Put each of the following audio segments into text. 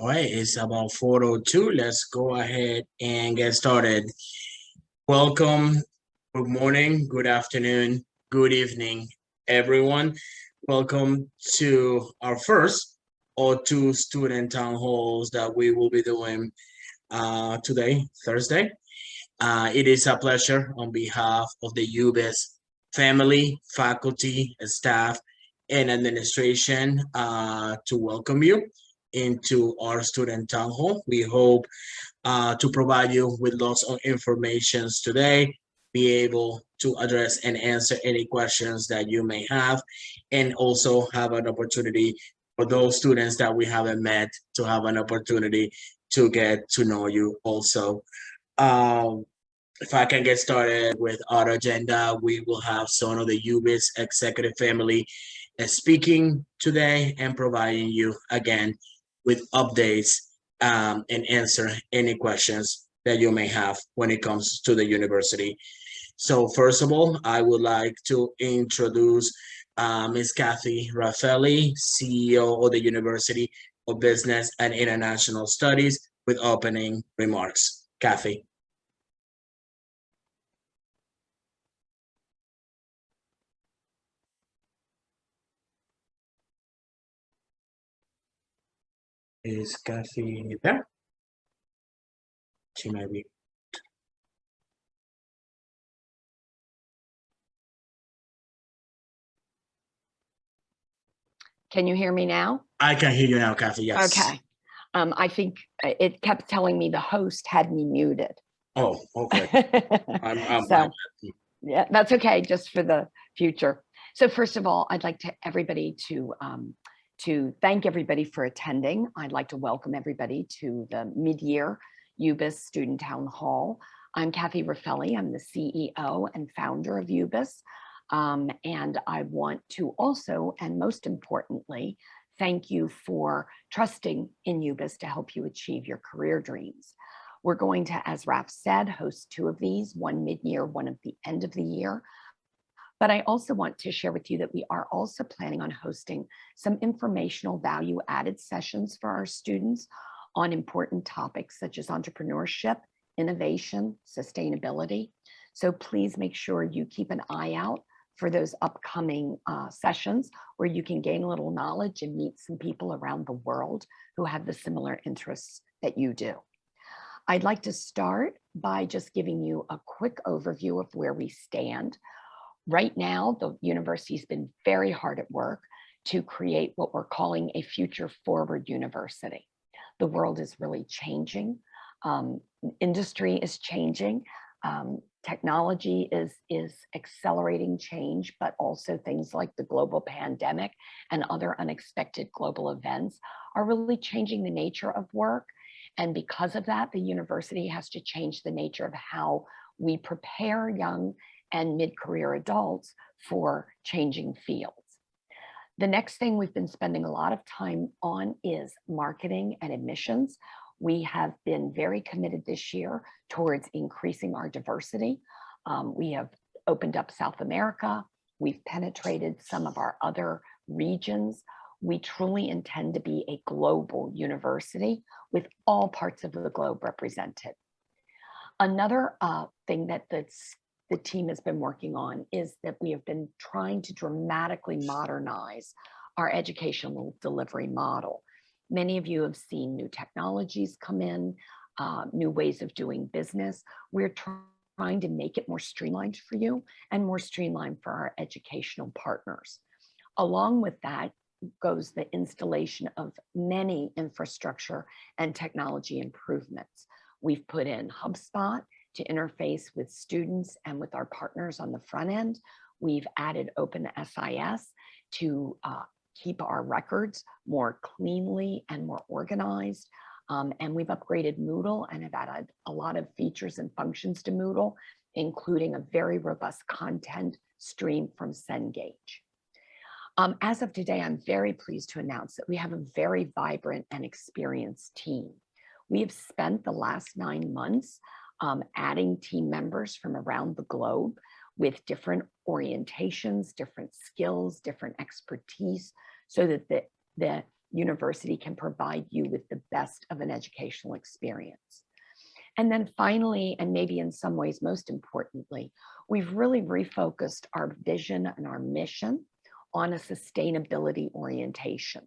All right, it's about 4:02. Let's go ahead and get started. Welcome, good morning, good afternoon, good evening, everyone. Welcome to our first or two student town halls that we will be doing today, Thursday. It is a pleasure on behalf of the UBIS family, faculty, staff, and administration to welcome you into our student town hall. We hope to provide you with lots of information today, be able to address and answer any questions that you may have, and also have an opportunity for those students that we haven't met to have an opportunity to get to know you also. Um, if I can get started with our agenda, we will have some of the UBIS executive family speaking today and providing you again with updates and answer any questions that you may have when it comes to the university. So first of all, I would like to introduce Ms. Kathy Raffaelli, CEO of the University of Business and International Studies, with opening remarks. Kathy. Is Kathy there? She might be. Can you hear me now? I can hear you now, Kathy, yes. Okay. I think it kept telling me the host had me muted. Oh, okay. So, yeah, that's okay, just for the future. So first of all, I'd like to thank everybody for attending. I'd like to welcome everybody to the mid-year UBIS Student Town Hall. I'm Kathy Raffaelli. I'm the CEO and founder of UBIS. And I want to also, and most importantly, thank you for trusting in UBIS to help you achieve your career dreams. We're going to, as Raf said, host two of these, one mid-year, one at the end of the year. But I also want to share with you that we are also planning on hosting some informational value-added sessions for our students on important topics such as entrepreneurship, innovation, sustainability. So please make sure you keep an eye out for those upcoming sessions where you can gain a little knowledge and meet some people around the world who have the similar interests that you do. I'd like to start by just giving you a quick overview of where we stand. Right now, the university's been very hard at work to create what we're calling a future forward university. The world is really changing. Industry is changing. Technology is accelerating change, but also things like the global pandemic and other unexpected global events are really changing the nature of work. And because of that, the university has to change the nature of how we prepare young and mid-career adults for changing fields. The next thing we've been spending a lot of time on is marketing and admissions. We have been very committed this year towards increasing our diversity. We have opened up South America. We've penetrated some of our other regions. We truly intend to be a global university with all parts of the globe represented. Another thing that the team has been working on is that we have been trying to dramatically modernize our educational delivery model. Many of you have seen new technologies come in, new ways of doing business. We're trying to make it more streamlined for you and more streamlined for our educational partners. Along with that goes the installation of many infrastructure and technology improvements. We've put in HubSpot to interface with students and with our partners on the front end. We've added OpenSIS to keep our records more cleanly and more organized. And we've upgraded Moodle and have added a lot of features and functions to Moodle, including a very robust content stream from Cengage. As of today, I'm very pleased to announce that we have a very vibrant and experienced team. We have spent the last 9 months adding team members from around the globe with different orientations, different skills, different expertise, so that the university can provide you with the best of an educational experience. And then finally, and maybe in some ways most importantly, we've really refocused our vision and our mission on a sustainability orientation.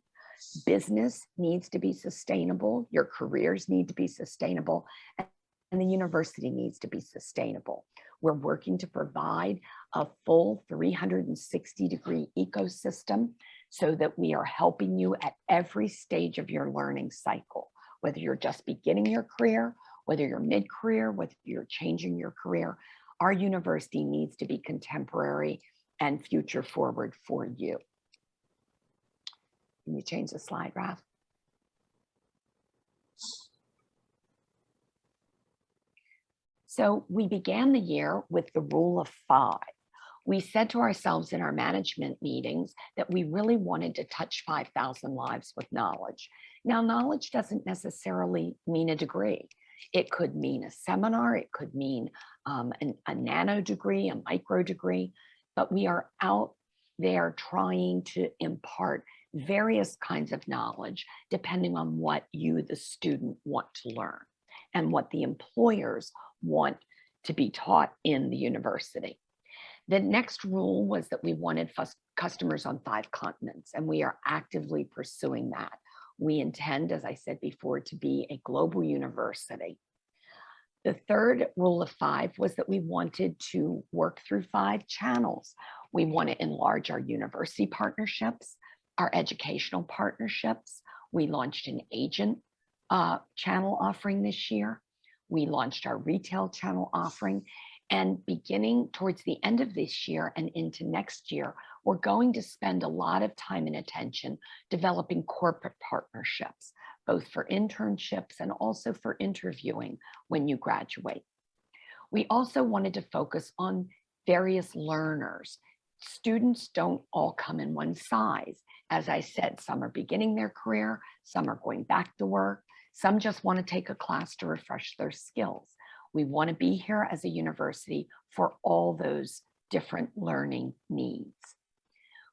Business needs to be sustainable, your careers need to be sustainable, and the university needs to be sustainable. We're working to provide a full 360-degree ecosystem so that we are helping you at every stage of your learning cycle, whether you're just beginning your career, whether you're mid-career, whether you're changing your career. Our university needs to be contemporary and future forward for you. Can you change the slide, Raf? So we began the year with the rule of 5. We said to ourselves in our management meetings that we really wanted to touch 5,000 lives with knowledge. Now, knowledge doesn't necessarily mean a degree. It could mean a seminar, it could mean a nano degree, a micro degree, but we are out there trying to impart various kinds of knowledge depending on what you, the student, want to learn and what the employers want to be taught in the university. The next rule was that we wanted customers on 5 continents, and we are actively pursuing that. We intend, as I said before, to be a global university. The third rule of 5 was that we wanted to work through 5 channels. We want to enlarge our university partnerships, our educational partnerships. We launched an agent channel offering this year. We launched our retail channel offering. And beginning towards the end of this year and into next year, we're going to spend a lot of time and attention developing corporate partnerships, both for internships and also for interviewing when you graduate. We also wanted to focus on various learners. Students don't all come in one size. As I said, some are beginning their career, some are going back to work, some just want to take a class to refresh their skills. We want to be here as a university for all those different learning needs.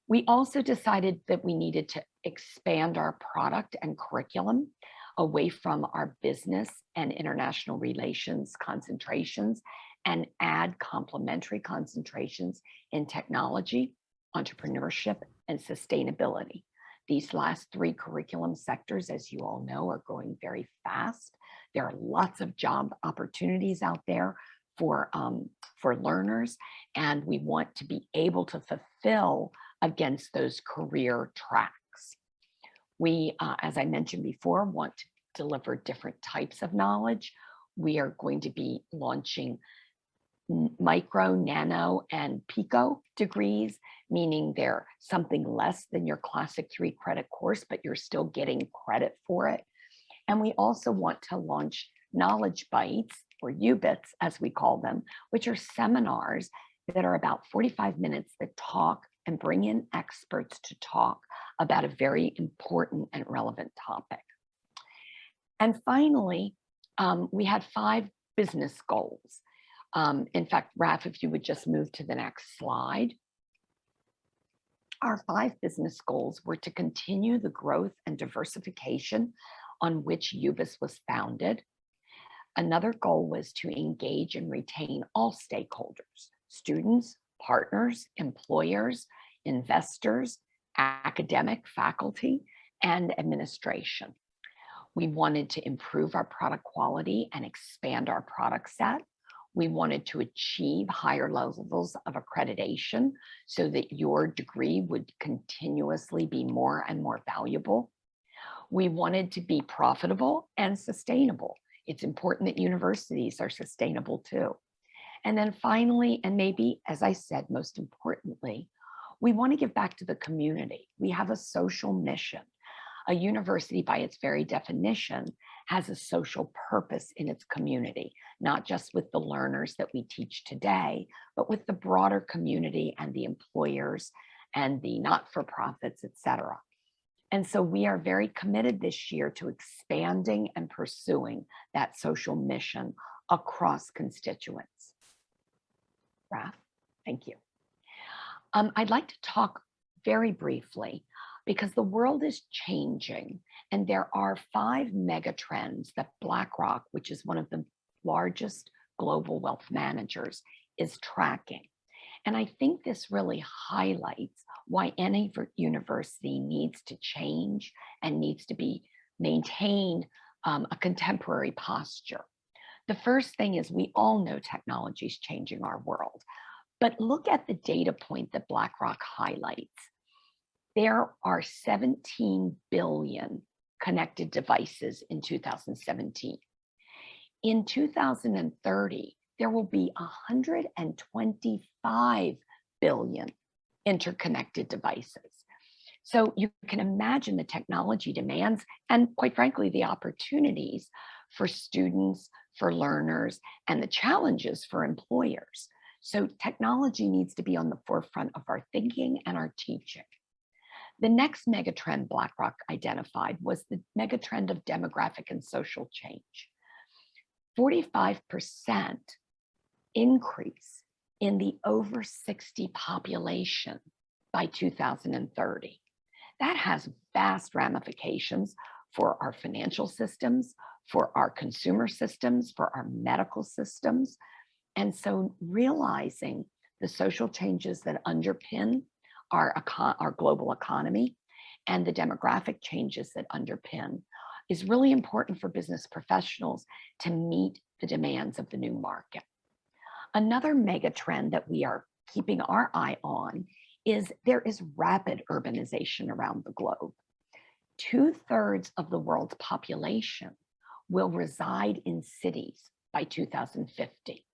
We also decided that we needed to expand our product and curriculum away from our business and international relations concentrations and add complementary concentrations in technology, entrepreneurship, and sustainability. These last 3 curriculum sectors, as you all know, are growing very fast. There are lots of job opportunities out there for learners, and we want to be able to fulfill against those career tracks. We, as I mentioned before, want to deliver different types of knowledge. We are going to be launching micro, nano, and pico degrees, meaning they're something less than your classic 3-credit course, but you're still getting credit for it. And we also want to launch knowledge bites, or UBIS as we call them, which are seminars that are about 45 minutes that talk and bring in experts to talk about a very important and relevant topic. And finally, we had 5 business goals. In fact, Raf, if you would just move to the next slide. Our 5 business goals were to continue the growth and diversification on which UBIS was founded. Another goal was to engage and retain all stakeholders, students, partners, employers, investors, academic faculty, and administration. We wanted to improve our product quality and expand our product set. We wanted to achieve higher levels of accreditation so that your degree would continuously be more and more valuable. We wanted to be profitable and sustainable. It's important that universities are sustainable too. And then finally, and maybe, as I said, most importantly, we want to give back to the community. We have a social mission. A university, by its very definition, has a social purpose in its community, not just with the learners that we teach today, but with the broader community and the employers and the not-for-profits, et cetera. And so we are very committed this year to expanding and pursuing that social mission across constituents. Raf, thank you. I'd like to talk very briefly, because the world is changing and there are 5 mega trends that BlackRock, which is one of the largest global wealth managers, is tracking. And I think this really highlights why any university needs to change and needs to be maintain a contemporary posture. The first thing is we all know technology is changing our world, but look at the data point that BlackRock highlights. There are 17 billion connected devices in 2017. In 2030, there will be 125 billion interconnected devices. So you can imagine the technology demands and, quite frankly, the opportunities for students, for learners, and the challenges for employers. So technology needs to be on the forefront of our thinking and our teaching. The next megatrend BlackRock identified was the megatrend of demographic and social change. 45% increase in the over 60 population by 2030. That has vast ramifications for our financial systems, for our consumer systems, for our medical systems. And so realizing the social changes that underpin our global economy and the demographic changes that underpin is really important for business professionals to meet the demands of the new market. Another mega trend that we are keeping our eye on is there is rapid urbanization around the globe. 2/3 of the world's population will reside in cities by 2050.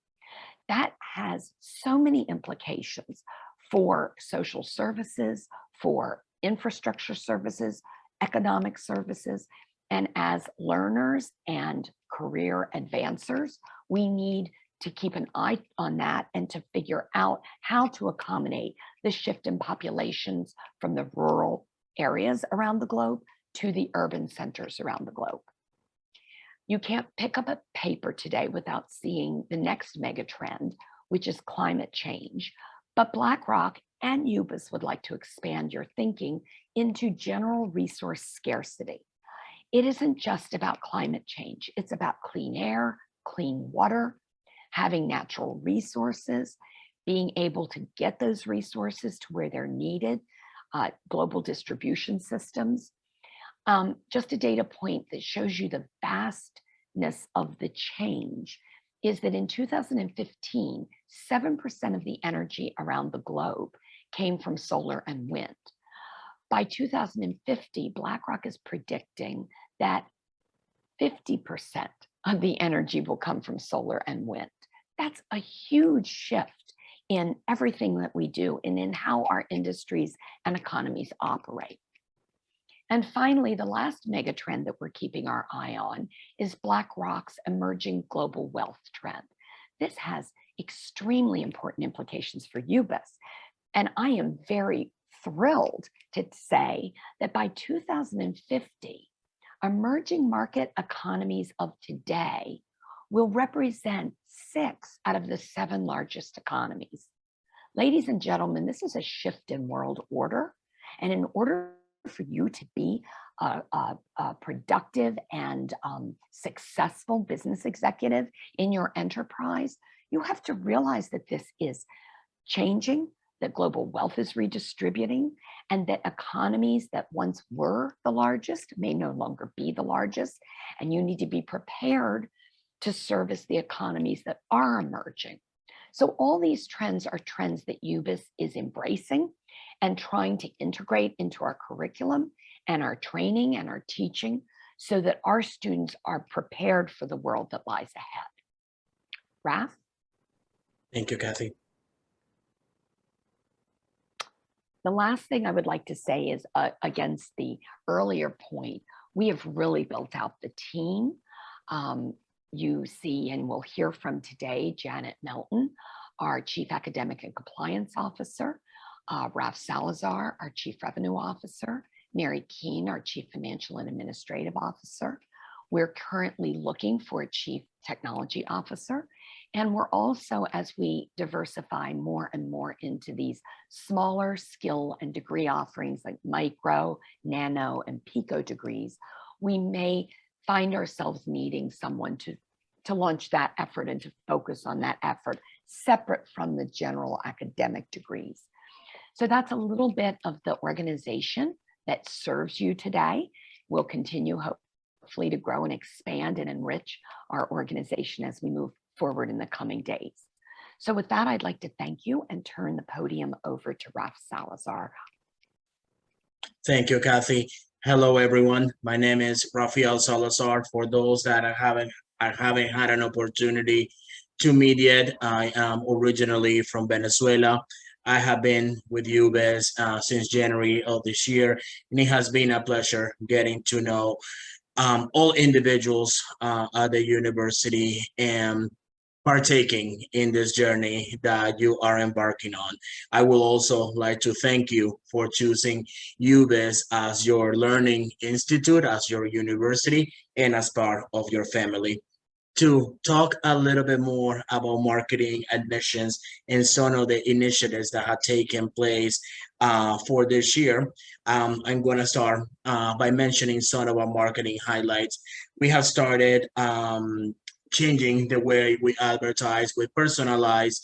That has so many implications for social services, for infrastructure services, economic services, and as learners and career advancers, we need to keep an eye on that and to figure out how to accommodate the shift in populations from the rural areas around the globe to the urban centers around the globe. You can't pick up a paper today without seeing the next mega trend, which is climate change. But BlackRock and UBIS would like to expand your thinking into general resource scarcity. It isn't just about climate change. It's about clean air, clean water, having natural resources, being able to get those resources to where they're needed, global distribution systems. Just a data point that shows you the vastness of the change is that in 2015, 7% of the energy around the globe came from solar and wind. By 2050, BlackRock is predicting that 50% of the energy will come from solar and wind. That's a huge shift in everything that we do and in how our industries and economies operate. And finally, the last mega trend that we're keeping our eye on is BlackRock's emerging global wealth trend. This has extremely important implications for UBIS. And I am very thrilled to say that by 2050, emerging market economies of today will represent 6 out of the 7 largest economies. Ladies and gentlemen, this is a shift in world order. And in order for you to be a productive and successful business executive in your enterprise, you have to realize that this is changing, that global wealth is redistributing, and that economies that once were the largest may no longer be the largest. And you need to be prepared to service the economies that are emerging. So all these trends are trends that UBIS is embracing and trying to integrate into our curriculum and our training and our teaching so that our students are prepared for the world that lies ahead. Raf? Thank you, Kathy. The last thing I would like to say is against the earlier point, we have really built out the team. You see and we'll hear from today, Janet Melton, our Chief Academic and Compliance Officer, Raf Salazar, our Chief Revenue Officer, Mary Keene, our Chief Financial and Administrative Officer. We're currently looking for a chief technology officer. And we're also, as we diversify more and more into these smaller skill and degree offerings like micro, nano, and pico degrees, we may find ourselves needing someone to launch that effort and to focus on that effort separate from the general academic degrees. So that's a little bit of the organization that serves you today. We'll continue hopefully to grow and expand and enrich our organization as we move forward in the coming days. So with that, I'd like to thank you and turn the podium over to Raf Salazar. Thank you, Kathy. Hello, everyone. My name is Rafael Salazar. For those that I haven't had an opportunity to meet yet, I am originally from Venezuela. I have been with UBIS since January of this year, and it has been a pleasure getting to know all individuals at the university and partaking in this journey that you are embarking on. I will also like to thank you for choosing UBIS as your learning institute, as your university, and as part of your family. To talk a little bit more about marketing admissions and some of the initiatives that have taken place for this year, I'm going to start by mentioning some of our marketing highlights. We have started changing the way we advertise with personalized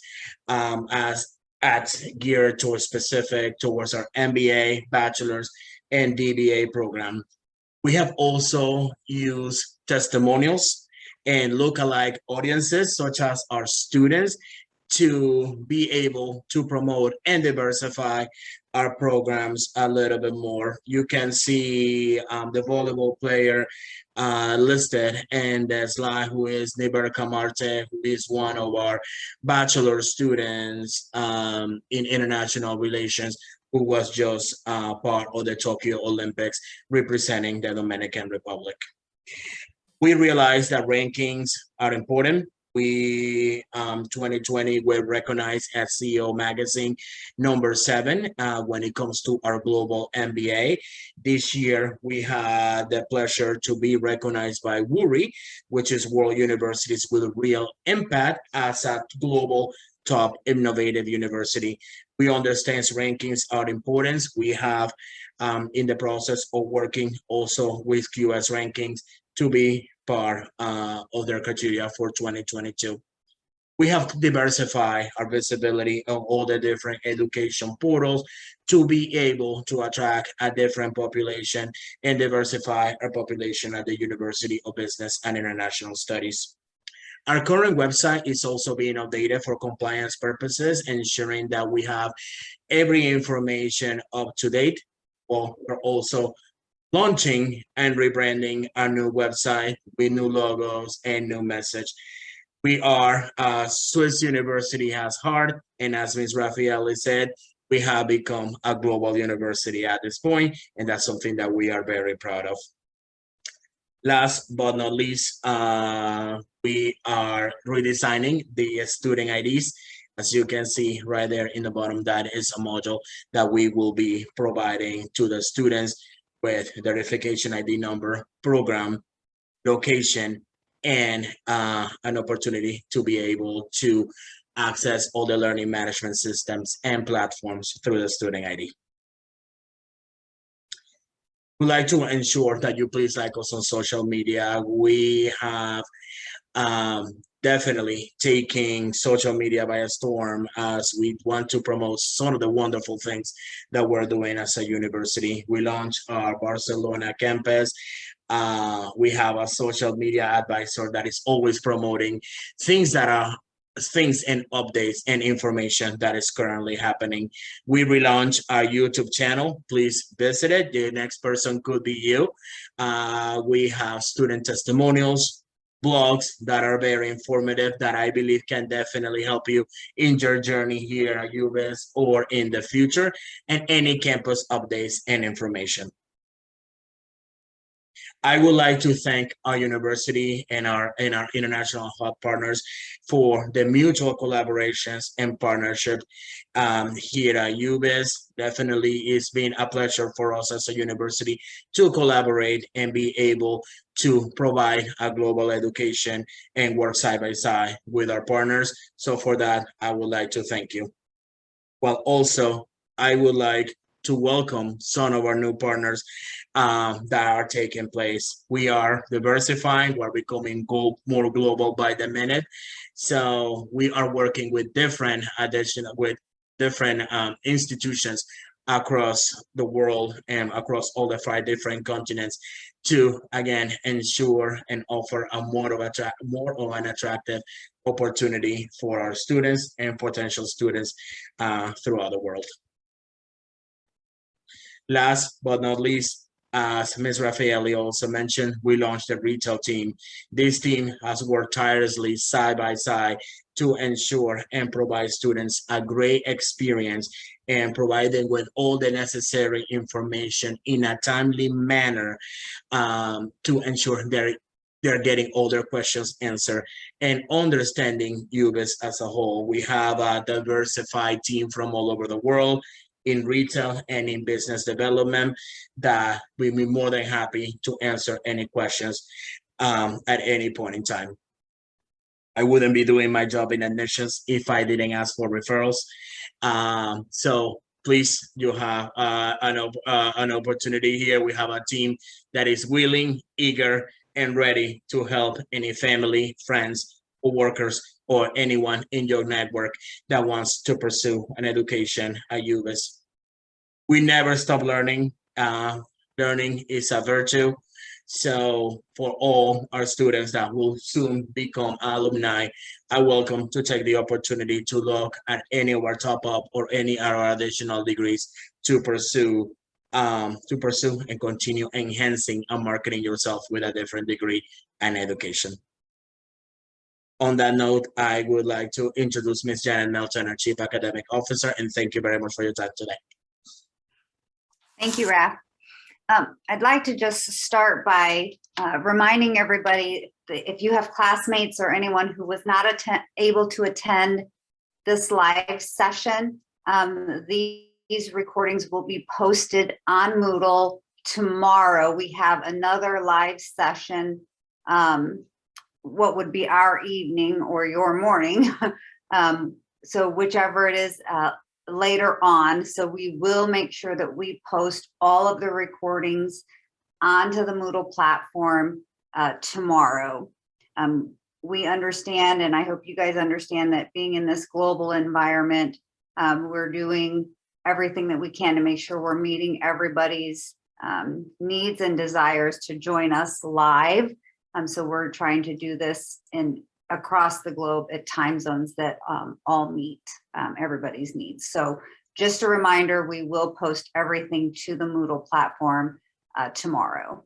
as ads geared towards specific towards our MBA, bachelor's, and DBA program. We have also used testimonials and lookalike audiences, such as our students, to be able to promote and diversify our programs a little bit more. You can see the volleyball player listed in the slide, who is Niberka Marte, who is one of our bachelor students in international relations, who was just part of the Tokyo Olympics representing the Dominican Republic. We realized that rankings are important. We 2020 were recognized as CEO Magazine #7 when it comes to our global MBA. This year we had the pleasure to be recognized by WURI, which is World Universities with Real Impact, as a global top innovative university. We understand rankings are important. We have in the process of working also with QS rankings to be part of their criteria for 2022. We have to diversify our visibility of all the different education portals to be able to attract a different population and diversify our population at the University of Business and International Studies. Our current website is also being updated for compliance purposes, ensuring that we have every information up to date. Well, we're also launching and rebranding our new website with new logos and new message. We are Swiss University has heart, and as Ms. Raffaele said, we have become a global university at this point, and that's something that we are very proud of. Last but not least, we are redesigning the student IDs. As you can see right there in the bottom, that is a module that we will be providing to the students with verification ID number, program, location, and an opportunity to be able to access all the learning management systems and platforms through the student ID. We'd like to ensure that you please like us on social media. We have definitely taking social media by a storm, as we want to promote some of the wonderful things that we're doing as a university. We launched our Barcelona campus. We have a social media advisor that is always promoting things and updates and information that is currently happening. We relaunched our YouTube channel. Please visit it. The next person could be you. We have student testimonials, blogs that are very informative, that I believe can definitely help you in your journey here at UBIS or in the future, and any campus updates and information. I would like to thank our university and our international hub partners for the mutual collaborations and partnership here at UBIS. Definitely, it's been a pleasure for us as a university to collaborate and be able to provide a global education and work side by side with our partners. So for that, I would like to thank you. Well, also, I would like to welcome some of our new partners that are taking place. We are diversifying, we're becoming more global by the minute. So we are working with different institutions across the world and across all the 5 different continents to again ensure and offer a more of an attractive opportunity for our students and potential students throughout the world. Last but not least, as Ms. Raffaelli also mentioned, we launched a retail team. This team has worked tirelessly side by side to ensure and provide students a great experience and provide them with all the necessary information in a timely manner to ensure they're getting all their questions answered and understanding UBIS as a whole. We have a diversified team from all over the world in retail and in business development that we'd be more than happy to answer any questions at any point in time. I wouldn't be doing my job in admissions if I didn't ask for referrals. So please, you have an opportunity here. We have a team that is willing, eager, and ready to help any family, friends, or workers, or anyone in your network that wants to pursue an education at UBIS. We never stop learning. Learning is a virtue. So for all our students that will soon become alumni, I welcome to take the opportunity to look at any of our top-up or any of our additional degrees to pursue and continue enhancing and marketing yourself with a different degree and education. On that note, I would like to introduce Ms. Janet Melton, our Chief Academic Officer, and thank you very much for your time today. Thank you, Raf. I'd like to just start by reminding everybody that if you have classmates or anyone who was not able to attend this live session, these recordings will be posted on Moodle tomorrow. We have another live session, what would be our evening or your morning. So whichever it is, later on. So we will make sure that we post all of the recordings onto the Moodle platform tomorrow. We understand, and I hope you guys understand, that being in this global environment, we're doing everything that we can to make sure we're meeting everybody's needs and desires to join us live. So we're trying to do this across the globe at time zones that all meet everybody's needs. So just a reminder, we will post everything to the Moodle platform tomorrow.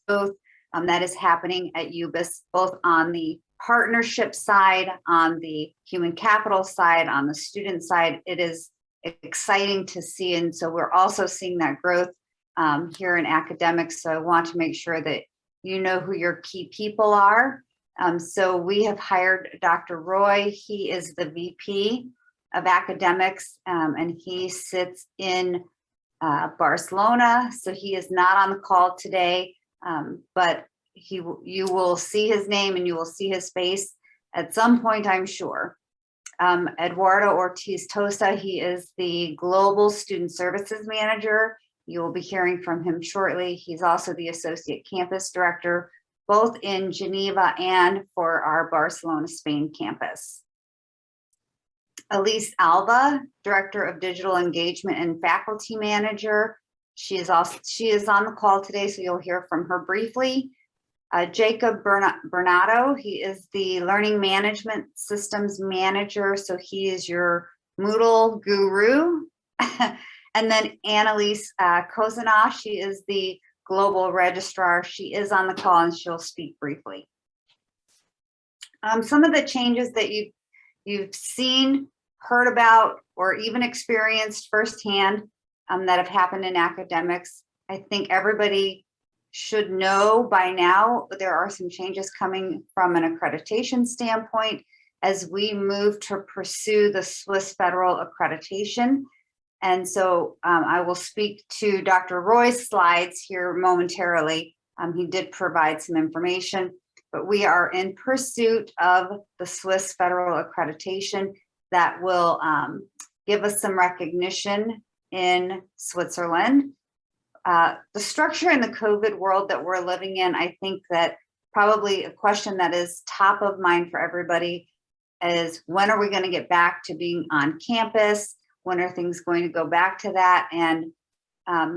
Both that is happening at UBIS, both on the partnership side, on the human capital side, on the student side. It is exciting to see, and so we're also seeing that growth here in academics. So I want to make sure that you know who your key people are. So we have hired Dr. Roy. He is the VP of academics, and he sits in Barcelona. So he is not on the call today, but you will see his name and you will see his face at some point, I'm sure. Eduardo Ortiz Tosa, he is the Global Student Services Manager. You will be hearing from him shortly. He's also the Associate Campus Director, both in Geneva and for our Barcelona, Spain campus. Elise Alba, Director of Digital Engagement and Faculty Manager. She is on the call today, so you'll hear from her briefly. Jacob Bernardo, he is the Learning Management Systems Manager, so he is your Moodle guru. And then Annalise Kozanoff, she is the Global Registrar. She is on the call and she'll speak briefly. Some of the changes that you've seen heard about or even experienced firsthand that have happened in academics. I think everybody should know by now there are some changes coming from an accreditation standpoint as we move to pursue the Swiss federal accreditation. And so I will speak to Dr. Roy's slides here momentarily. He did provide some information, but we are in pursuit of the Swiss federal accreditation that will give us some recognition in Switzerland. The structure in the COVID world that we're living in, I think that probably a question that is top of mind for everybody is, when are we going to get back to being on campus? When are things going to go back to that? And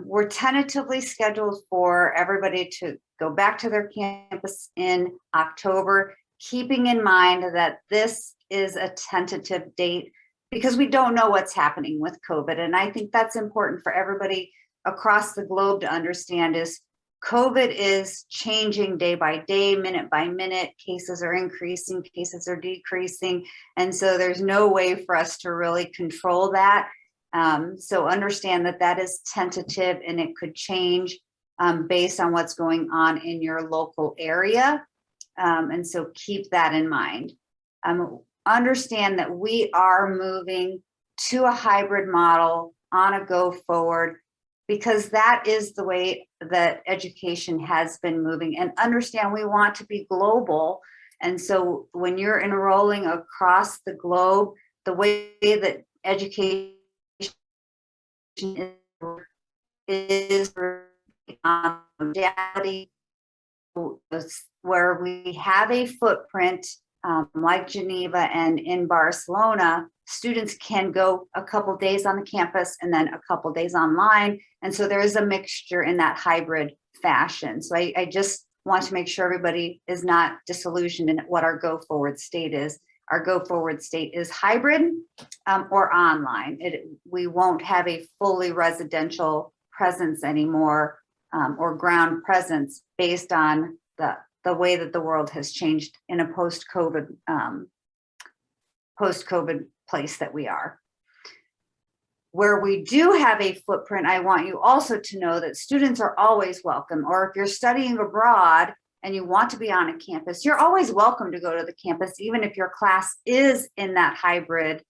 we're tentatively scheduled for everybody to go back to their campus in October, keeping in mind that this is a tentative date because we don't know what's happening with COVID. And I think that's important for everybody across the globe to understand is COVID is changing day by day, minute by minute. Cases are increasing, cases are decreasing. And so there's no way for us to really control that. So understand that that is tentative and it could change based on what's going on in your local area. And so keep that in mind. Understand that we are moving to a hybrid model on a go forward, because that is the way that education has been moving. And understand we want to be global. And so when you're enrolling across the globe, the way that education is modality, where we have a footprint like Geneva and in Barcelona, students can go a couple days on the campus and then a couple days online. And so there is a mixture in that hybrid fashion. So I just want to make sure everybody is not disillusioned in what our go forward state is. Our go forward state is hybrid or online. We won't have a fully residential presence anymore or ground presence based on the way that the world has changed in a post-COVID place that we are. Where we do have a footprint, I want you also to know that students are always welcome, or if you're studying abroad and you want to be on a campus, you're always welcome to go to the campus, even if your class is in that hybrid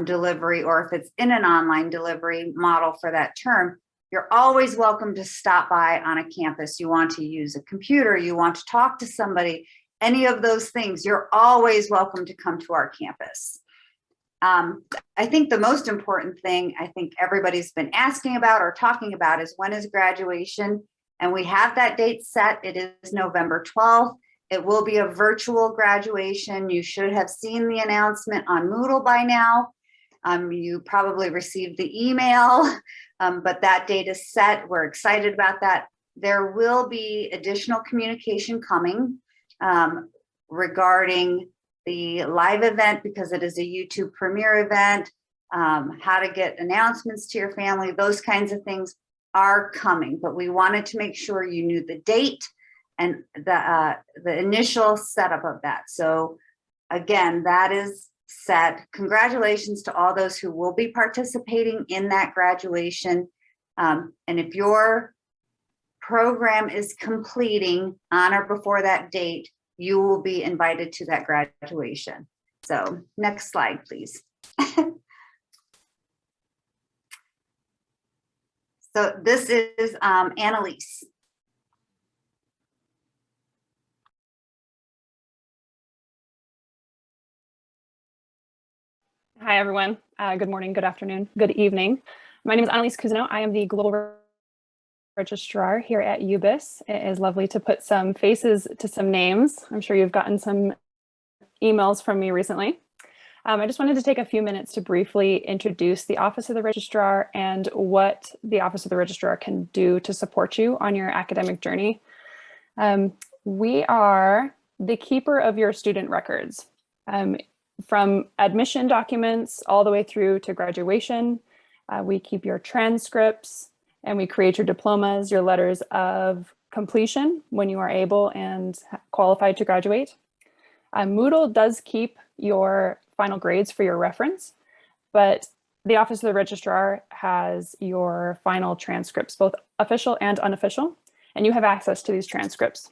delivery, or if it's in an online delivery model for that term. You're always welcome to stop by on a campus. You want to use a computer, you want to talk to somebody, any of those things, you're always welcome to come to our campus. I think the most important thing I think everybody's been asking about or talking about is, when is graduation? And we have that date set. It is November 12th. It will be a virtual graduation. You should have seen the announcement on Moodle by now. You probably received the email, but that date is set. We're excited about that. There will be additional communication coming regarding the live event, because it is a YouTube premiere event, how to get announcements to your family, those kinds of things are coming, but we wanted to make sure you knew the date and the initial setup of that. So again, that is set. Congratulations to all those who will be participating in that graduation. And if your program is completing on or before that date, you will be invited to that graduation. So next slide, please. So this is Annalise. Hi, everyone. Good morning, good afternoon, good evening. My name is Annalise Cousineau. I am the Global Registrar here at UBIS. It is lovely to put some faces to some names. I'm sure you've gotten some emails from me recently. I just wanted to take a few minutes to briefly introduce the Office of the Registrar and what the Office of the Registrar can do to support you on your academic journey. We are the keeper of your student records. From admission documents all the way through to graduation, we keep your transcripts, and we create your diplomas, your letters of completion when you are able and qualified to graduate. Moodle does keep your final grades for your reference, but the Office of the Registrar has your final transcripts, both official and unofficial, and you have access to these transcripts.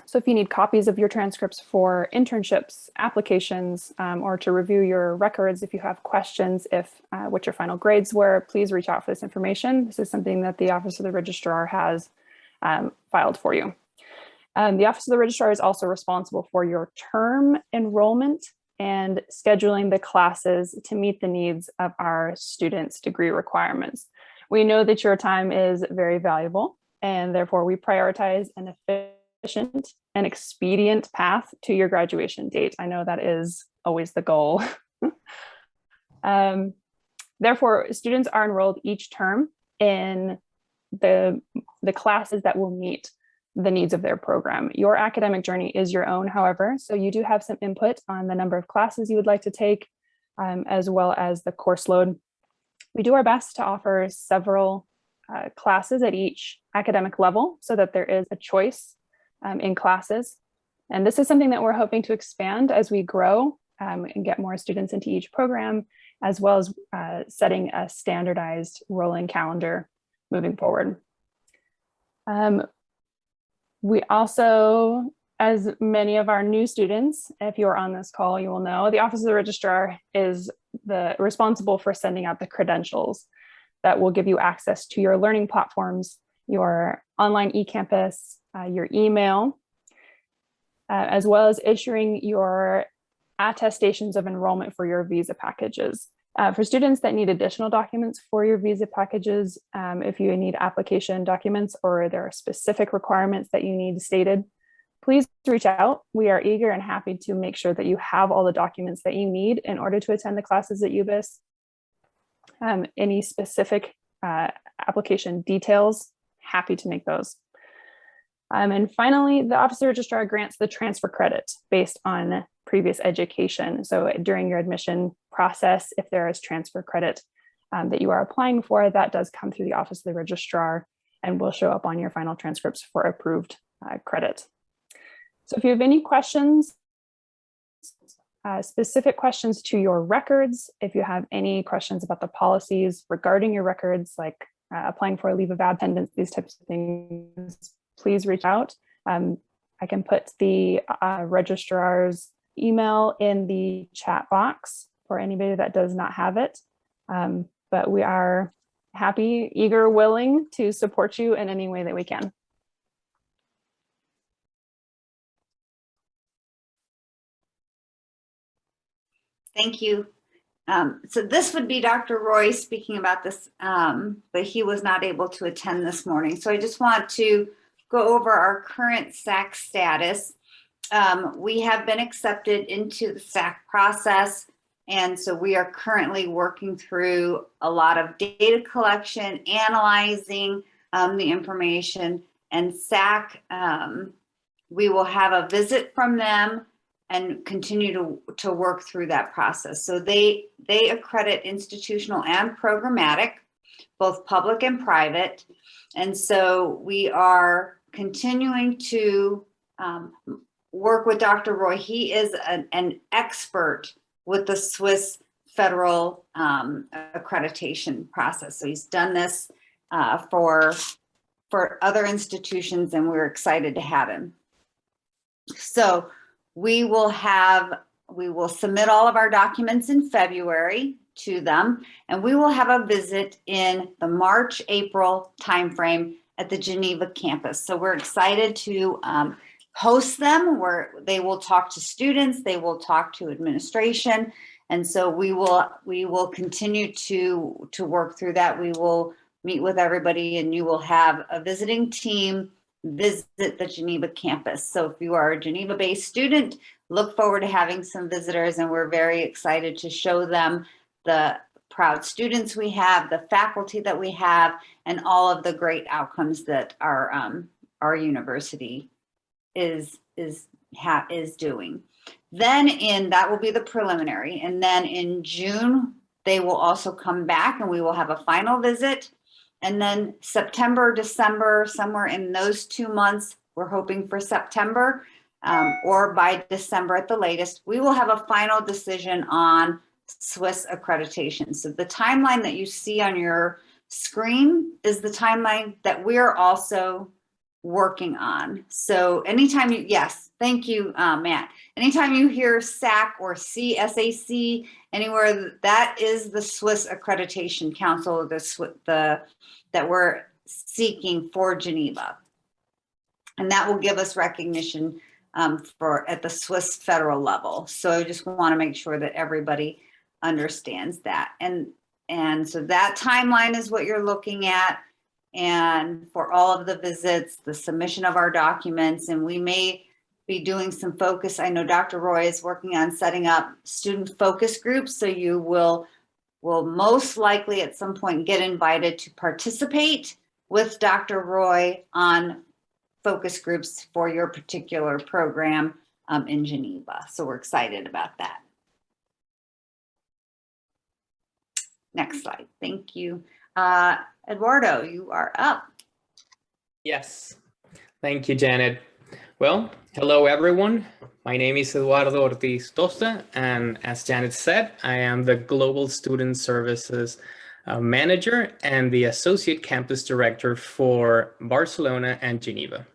So if you need copies of your transcripts for internships, applications, or to review your records, if you have questions, what your final grades were, please reach out for this information. This is something that the Office of the Registrar has filed for you. The Office of the Registrar is also responsible for your term enrollment and scheduling the classes to meet the needs of our students' degree requirements. We know that your time is very valuable, and therefore we prioritize an efficient and expedient path to your graduation date. I know that is always the goal. Therefore, students are enrolled each term in the classes that will meet the needs of their program. Your academic journey is your own, however, so you do have some input on the number of classes you would like to take, as well as the course load. We do our best to offer several classes at each academic level so that there is a choice in classes. And this is something that we're hoping to expand as we grow and get more students into each program, as well as setting a standardized rolling calendar moving forward. We also, as many of our new students, if you're on this call, you will know, the Office of the Registrar is responsible for sending out the credentials that will give you access to your learning platforms, your online eCampus, your email, as well as issuing your attestations of enrollment for your visa packages. For students that need additional documents for your visa packages, if you need application documents or there are specific requirements that you need stated, please reach out. We are eager and happy to make sure that you have all the documents that you need in order to attend the classes at UBIS. Any specific application details, happy to make those. And finally, the Office of the Registrar grants the transfer credit based on previous education. So during your admission process, if there is transfer credit that you are applying for, that does come through the Office of the Registrar and will show up on your final transcripts for approved credit. So if you have any questions, specific questions to your records, if you have any questions about the policies regarding your records, like applying for a leave of absence, these types of things, please reach out. I can put the registrar's email in the chat box for anybody that does not have it. But we are happy, eager, willing to support you in any way that we can. Thank you. So this would be Dr. Roy speaking about this, but he was not able to attend this morning. So I just want to go over our current SAC status. We have been accepted into the SAC process, and so we are currently working through a lot of data collection, analyzing the information, and SAC, we will have a visit from them and continue to work through that process. So they accredit institutional and programmatic, both public and private. And so we are continuing to work with Dr. Roy. He is an expert with the Swiss federal accreditation process. So he's done this for other institutions, and we're excited to have him. So we will submit all of our documents in February to them, and we will have a visit in the March-April timeframe at the Geneva campus. So we're excited to host them, where they will talk to students, they will talk to administration, and so we will continue to work through that. We will meet with everybody, and you will have a visiting team visit the Geneva campus. So if you are a Geneva-based student, look forward to having some visitors, and we're very excited to show them the proud students we have, the faculty that we have, and all of the great outcomes that our university is doing. Then that will be the preliminary, and then in June they will also come back, and we will have a final visit. And then September, December, somewhere in those 2 months, we're hoping for September or by December at the latest, we will have a final decision on Swiss accreditation. So the timeline that you see on your screen is the timeline that we're also working on. So anytime you, yes, thank you, Matt. Anytime you hear SAC or CSAC anywhere, that is the Swiss Accreditation Council, that we're seeking for Geneva. And that will give us recognition at the Swiss federal level. So I just want to make sure that everybody understands that. And so that timeline is what you're looking at. And for all of the visits, the submission of our documents, and we may be doing some focus. I know Dr. Roy is working on setting up student focus groups. So you will most likely at some point get invited to participate with Dr. Roy on focus groups for your particular program in Geneva. So we're excited about that. Next slide. Thank you. Eduardo, you are up. Yes, thank you, Janet. Well, hello everyone. My name is Eduardo Ortiz Tosta, and as Janet said, I am the Global Student Services Manager and the Associate Campus Director for Barcelona and Geneva.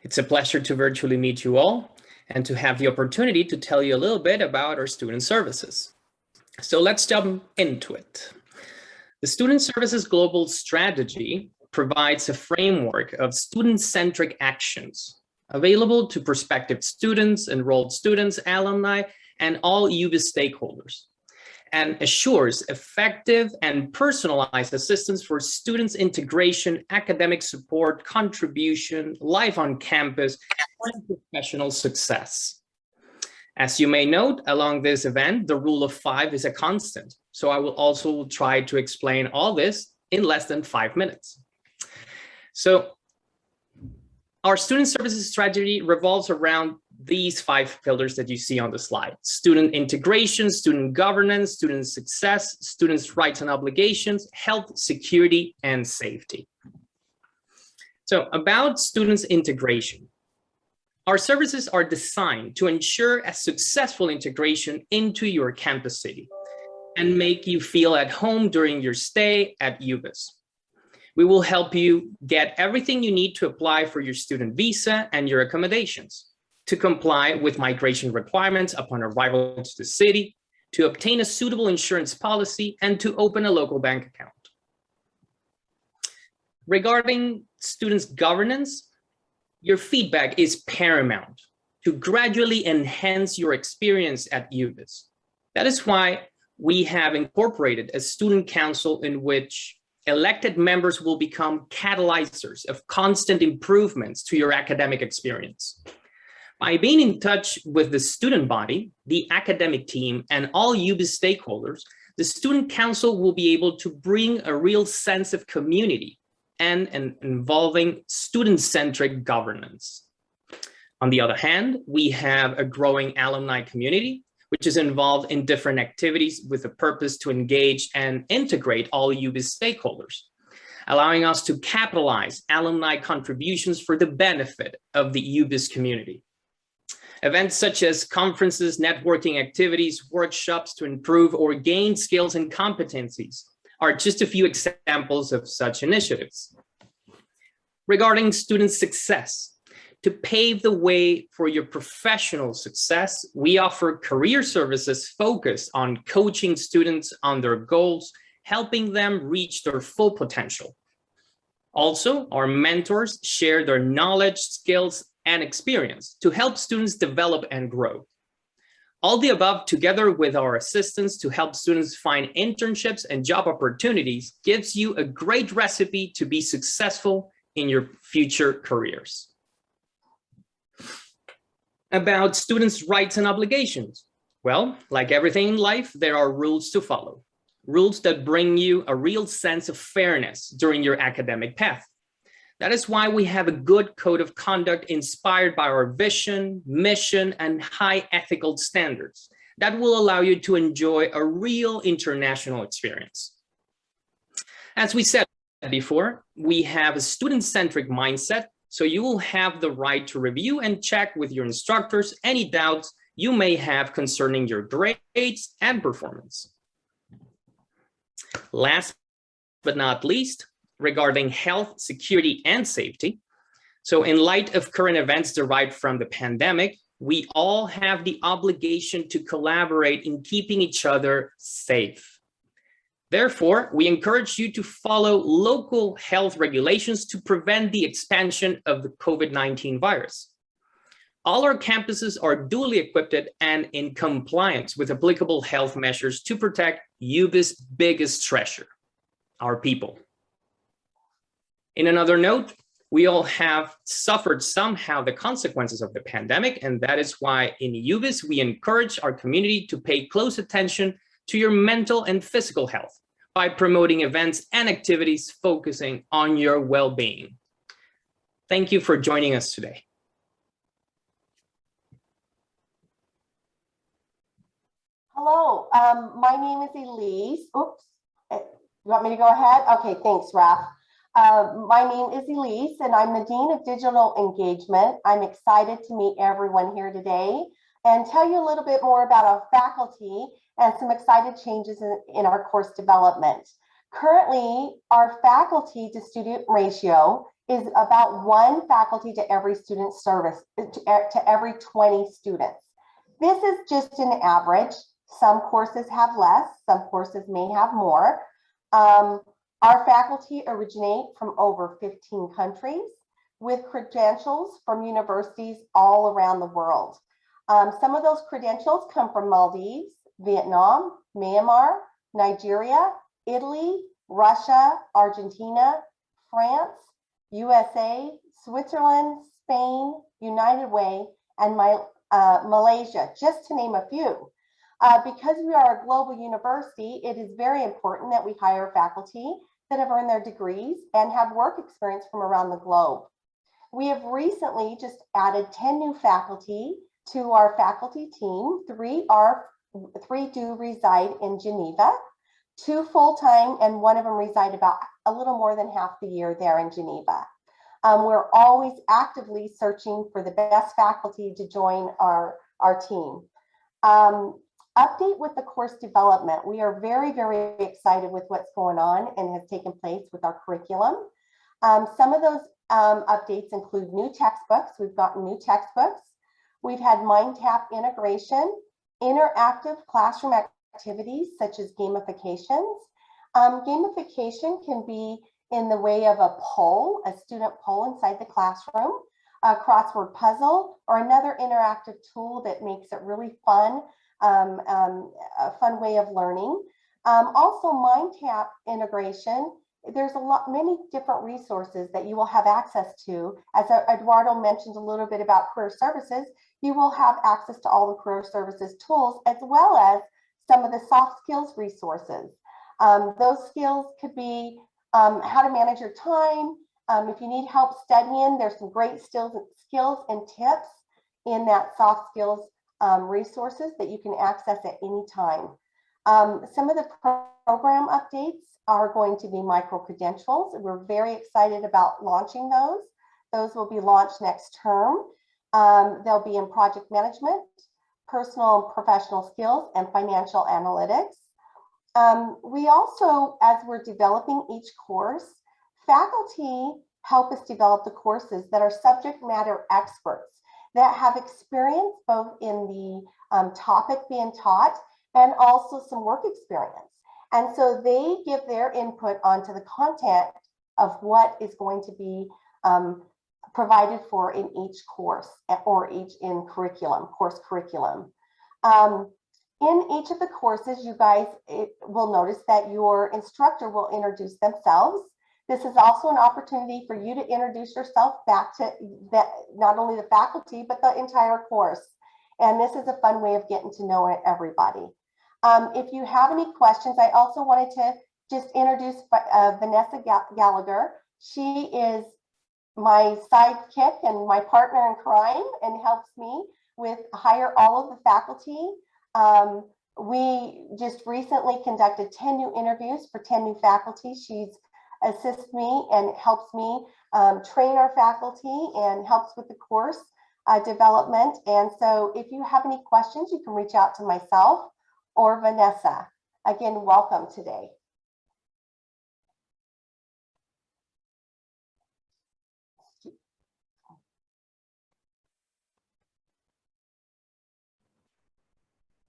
It's a pleasure to virtually meet you all and to have the opportunity to tell you a little bit about our student services. So let's jump into it. The Student Services Global Strategy provides a framework of student-centric actions available to prospective students, enrolled students, alumni, and all UBIS stakeholders, and assures effective and personalized assistance for students' integration, academic support, contribution, life on campus, and professional success. As you may note, along this event, the rule of 5 is a constant. So I will also try to explain all this in less than 5 minutes. So our student services strategy revolves around these 5 pillars that you see on the slide: student integration, student governance, student success, students' rights and obligations, health, security, and safety. So about students' integration. Our services are designed to ensure a successful integration into your campus city and make you feel at home during your stay at UBIS. We will help you get everything you need to apply for your student visa and your accommodations, to comply with migration requirements upon arrival to the city, to obtain a suitable insurance policy, and to open a local bank account. Regarding students' governance, your feedback is paramount to gradually enhance your experience at UBIS. That is why we have incorporated a student council in which elected members will become catalyzers of constant improvements to your academic experience. By being in touch with the student body, the academic team, and all UBIS stakeholders, the student council will be able to bring a real sense of community and an involving student-centric governance. On the other hand, we have a growing alumni community, which is involved in different activities with the purpose to engage and integrate all UBIS stakeholders, allowing us to capitalize alumni contributions for the benefit of the UBIS community. Events such as conferences, networking activities, workshops to improve or gain skills and competencies are just a few examples of such initiatives. Regarding student success, to pave the way for your professional success, we offer career services focused on coaching students on their goals, helping them reach their full potential. Also, our mentors share their knowledge, skills, and experience to help students develop and grow. All the above, together with our assistance to help students find internships and job opportunities, gives you a great recipe to be successful in your future careers. About students' rights and obligations. Well, like everything in life, there are rules to follow. Rules that bring you a real sense of fairness during your academic path. That is why we have a good code of conduct inspired by our vision, mission, and high ethical standards that will allow you to enjoy a real international experience. As we said before, we have a student-centric mindset, so you will have the right to review and check with your instructors any doubts you may have concerning your grades and performance. Last but not least, regarding health, security, and safety. So in light of current events derived from the pandemic, we all have the obligation to collaborate in keeping each other safe. Therefore, we encourage you to follow local health regulations to prevent the expansion of the COVID-19 virus. All our campuses are duly equipped and in compliance with applicable health measures to protect UBIS' biggest treasure, our people. In another note, we all have suffered somehow the consequences of the pandemic, and that is why in UBIS, we encourage our community to pay close attention to your mental and physical health by promoting events and activities focusing on your well-being. Thank you for joining us today. Hello, my name is Elise. Oops, you want me to go ahead? Okay, thanks, Raph. My name is Elise, and I'm the Dean of Digital Engagement. I'm excited to meet everyone here today and tell you a little bit more about our faculty and some excited changes in our course development. Currently, our faculty to student ratio is about 1 faculty to every student service, to every 20 students. This is just an average. Some courses have less, some courses may have more. Our faculty originate from over 15 countries with credentials from universities all around the world. Some of those credentials come from Maldives, Vietnam, Myanmar, Nigeria, Italy, Russia, Argentina, France, USA, Switzerland, Spain, United Way, and Malaysia, just to name a few. Because we are a global university, it is very important that we hire faculty that have earned their degrees and have work experience from around the globe. We have recently just added 10 new faculty to our faculty team. 3 do reside in Geneva, 2 full-time, and 1 of them reside about a little more than half the year there in Geneva. We're always actively searching for the best faculty to join our team. Update with the course development. We are very, very excited with what's going on and has taken place with our curriculum. Some of those updates include new textbooks. We've gotten new textbooks. We've had MindTap integration, interactive classroom activities such as gamifications. Gamification can be in the way of a poll, a student poll inside the classroom, a crossword puzzle, or another interactive tool that makes it really fun, a fun way of learning. Also, MindTap integration, there's many different resources that you will have access to. As Eduardo mentioned a little bit about career services, you will have access to all the career services tools, as well as some of the soft skills resources. Those skills could be how to manage your time. If you need help studying, there's some great skills and tips in that soft skills resources that you can access at any time. Some of the program updates are going to be micro-credentials. We're very excited about launching those. Those will be launched next term. They'll be in project management, personal and professional skills, and financial analytics. We also, as we're developing each course, faculty help us develop the courses that are subject matter experts that have experience both in the topic being taught and also some work experience. And so they give their input onto the content of what is going to be provided for in each course or in course curriculum. In each of the courses, you guys will notice that your instructor will introduce themselves. This is also an opportunity for you to introduce yourself back to not only the faculty, but the entire course. And this is a fun way of getting to know everybody. If you have any questions, I also wanted to just introduce Vanessa Gallagher. She is my sidekick and my partner in crime and helps me hire all of the faculty. We just recently conducted 10 new interviews for 10 new faculty. She's assists me and helps me train our faculty and helps with the course. development. And so if you have any questions, you can reach out to myself or Vanessa. Again, welcome today.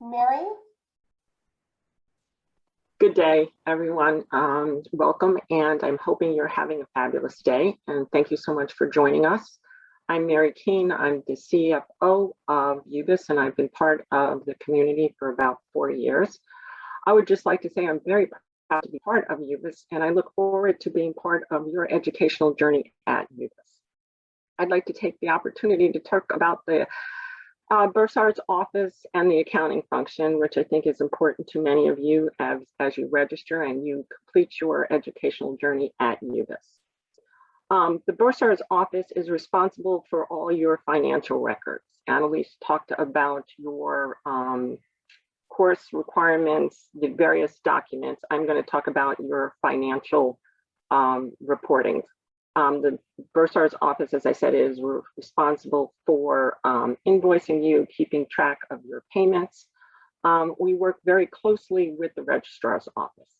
Mary? Good day, everyone. Welcome, and I'm hoping you're having a fabulous day. And thank you so much for joining us. I'm Mary Keene. I'm the CFO of UBIS, and I've been part of the community for about 4 years. I would just like to say I'm very proud to be part of UBIS, and I look forward to being part of your educational journey at UBIS. I'd like to take the opportunity to talk about the Bursar's office and the accounting function, which I think is important to many of you as you register and you complete your educational journey at UBIS. The Bursar's office is responsible for all your financial records. Annalise talked about your course requirements, the various documents. I'm going to talk about your financial reporting. The Bursar's office, as I said, is responsible for invoicing you, keeping track of your payments. We work very closely with the Registrar's office.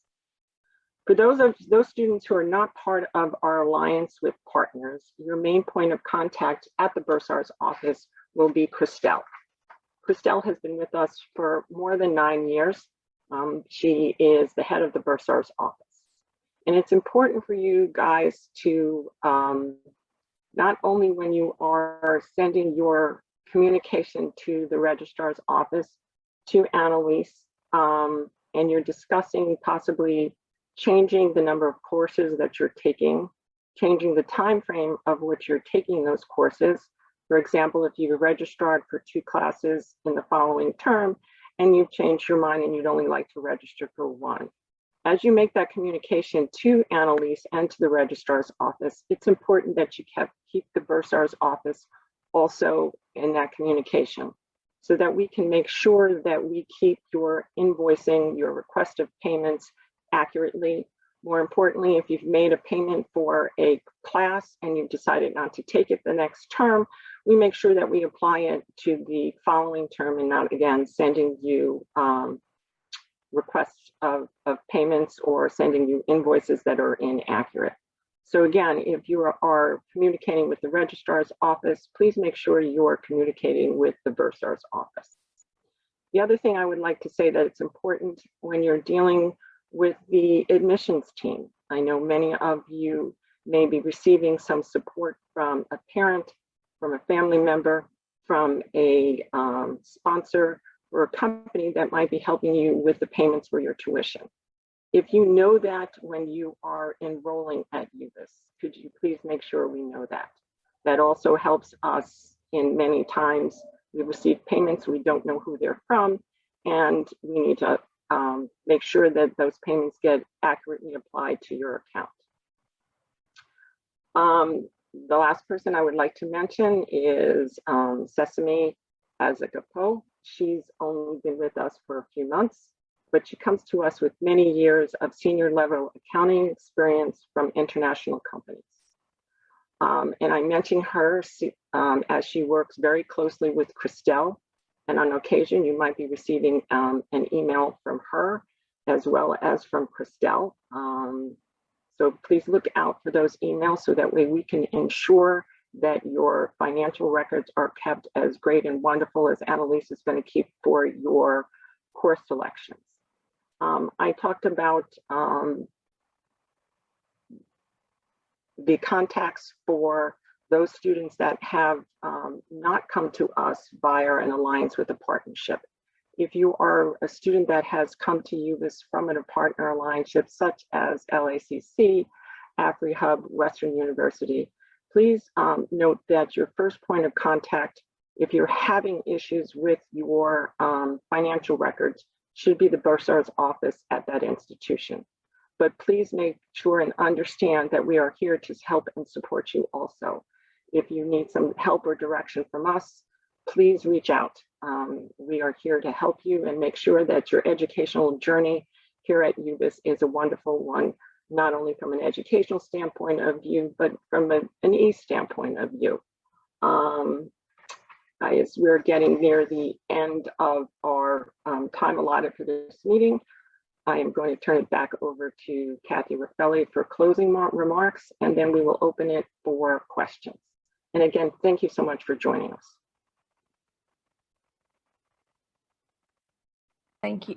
For those students who are not part of our alliance with partners, your main point of contact at the Bursar's office will be Christelle. Christelle has been with us for more than 9 years. She is the head of the Bursar's office. And it's important for you guys to, not only when you are sending your communication to the Registrar's office, to Annalise, and you're discussing possibly changing the number of courses that you're taking, changing the time frame of which you're taking those courses. For example, if you registered for 2 classes in the following term and you've changed your mind and you'd only like to register for 1. As you make that communication to Annalise and to the Registrar's office, it's important that you keep the Bursar's office also in that communication so that we can make sure that we keep your invoicing, your request of payments accurately. More importantly, if you've made a payment for a class and you've decided not to take it the next term, we make sure that we apply it to the following term and not, again, sending you requests of payments or sending you invoices that are inaccurate. So again, if you are communicating with the Registrar's office, please make sure you're communicating with the Bursar's office. The other thing I would like to say that it's important when you're dealing with the admissions team. I know many of you may be receiving some support from a parent, from a family member, from a sponsor, or a company that might be helping you with the payments for your tuition. If you know that when you are enrolling at UBIS, could you please make sure we know that? That also helps us in many times we receive payments, we don't know who they're from, and we need to make sure that those payments get accurately applied to your account. The last person I would like to mention is Sesame Azakapo. She's only been with us for a few months, but she comes to us with many years of senior level accounting experience from international companies. And I mention her as she works very closely with Christelle. And on occasion, you might be receiving an email from her as well as from Christelle. So please look out for those emails so that way we can ensure that your financial records are kept as great and wonderful as Annalise is going to keep for your course selections. I talked about the contacts for those students that have not come to us via an alliance with a partnership. If you are a student that has come to UBIS from a partner alliance such as LACC, AfriHub, Western University, please note that your first point of contact, if you're having issues with your financial records, should be the Bursar's office at that institution. But please make sure and understand that we are here to help and support you also. If you need some help or direction from us, please reach out. We are here to help you and make sure that your educational journey here at UBIS is a wonderful one, not only from an educational standpoint of view, but from an ease standpoint of view. As we're getting near the end of our time allotted for this meeting, I am going to turn it back over to Kathy Raffelli for closing remarks, and then we will open it for questions. And again, thank you so much for joining us. Thank you.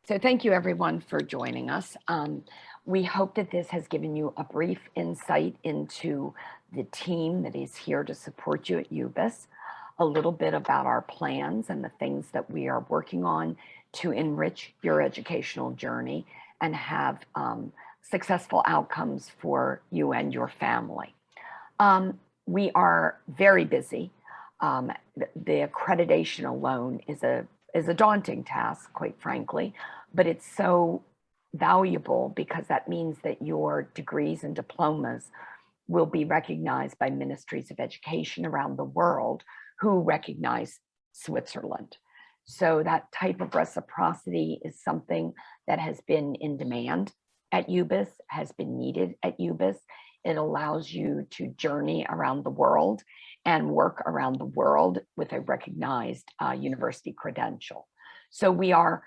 So thank you everyone for joining us. We hope that this has given you a brief insight into the team that is here to support you at UBIS, a little bit about our plans and the things that we are working on to enrich your educational journey and have successful outcomes for you and your family. We are very busy. The accreditation alone is a daunting task, quite frankly, but it's so valuable because that means that your degrees and diplomas will be recognized by ministries of education around the world who recognize Switzerland. So that type of reciprocity is something that has been in demand at UBIS, has been needed at UBIS. It allows you to journey around the world and work around the world with a recognized university credential. So we are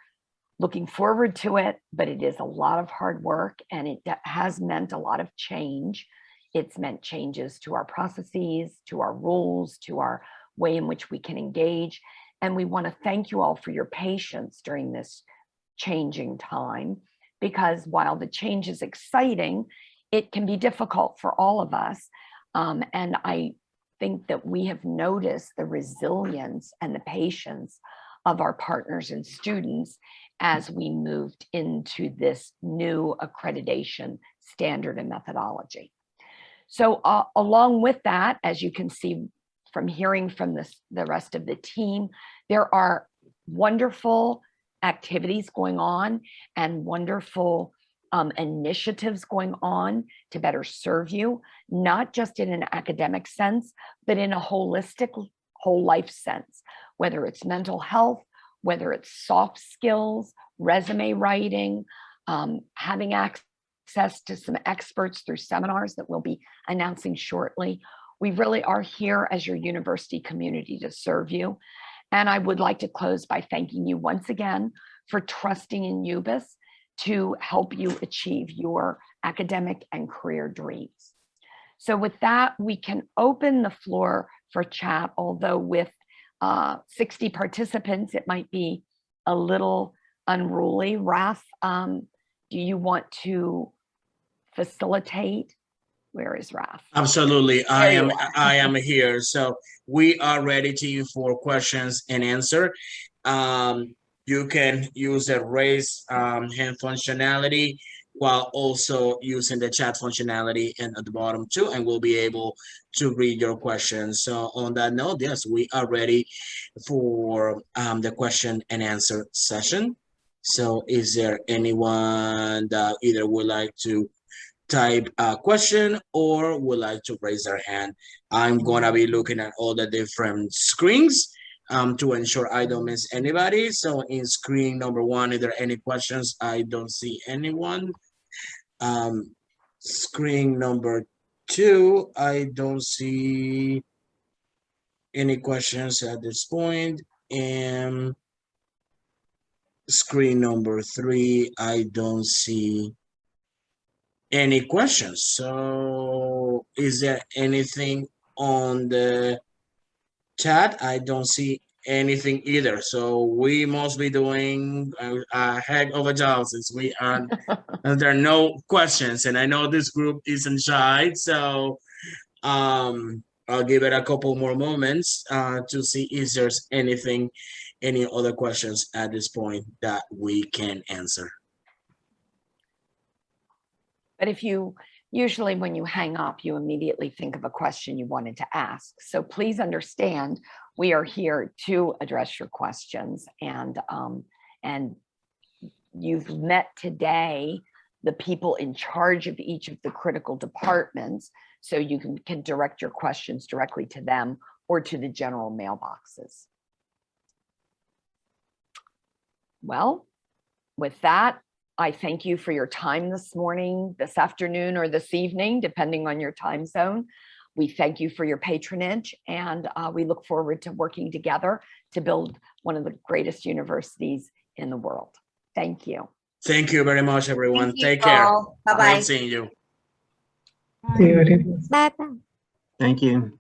looking forward to it, but it is a lot of hard work and it has meant a lot of change. It's meant changes to our processes, to our rules, to our way in which we can engage. And we want to thank you all for your patience during this changing time, because while the change is exciting, it can be difficult for all of us. And I think that we have noticed the resilience and the patience of our partners and students as we moved into this new accreditation standard and methodology. So along with that, as you can see from hearing from the rest of the team, there are wonderful activities going on and wonderful initiatives going on to better serve you, not just in an academic sense, but in a holistic, whole life sense, whether it's mental health, whether it's soft skills, resume writing, having access to some experts through seminars that we'll be announcing shortly. We really are here as your university community to serve you. And I would like to close by thanking you once again for trusting in UBIS to help you achieve your academic and career dreams. So with that, we can open the floor for chat, although with 60 participants, it might be a little unruly. Raf, do you want to facilitate? Where is Raf? Absolutely. I am here. So we are ready to you for questions and answer. You can use the raise hand functionality while also using the chat functionality and at the bottom too, and we'll be able to read your questions. So on that note, yes, we are ready for the question and answer session. So is there anyone that either would like to type a question or would like to raise their hand? I'm gonna be looking at all the different screens to ensure I don't miss anybody. So in screen number 1, is there any questions? I don't see anyone. Screen number 2, I don't see any questions at this point. And screen number 3, I don't see any questions. So is there anything on the chat? I don't see anything either. So we must be doing a heck of a job since we are there are no questions, and I know this group isn't shy. So I'll give it a couple more moments to see if there's any other questions at this point that we can answer. But if you, usually when you hang up, you immediately think of a question you wanted to ask. So please understand, we are here to address your questions, and you've met today the people in charge of each of the critical departments, so you can direct your questions directly to them or to the general mailboxes. Well, with that, I thank you for your time this morning, this afternoon, or this evening, depending on your time zone. We thank you for your patronage, and we look forward to working together to build one of the greatest universities in the world. Thank you. Thank you very much, everyone. Thank you Take care. all. Bye-bye. Great seeing you. See you. Bye bye. Thank you.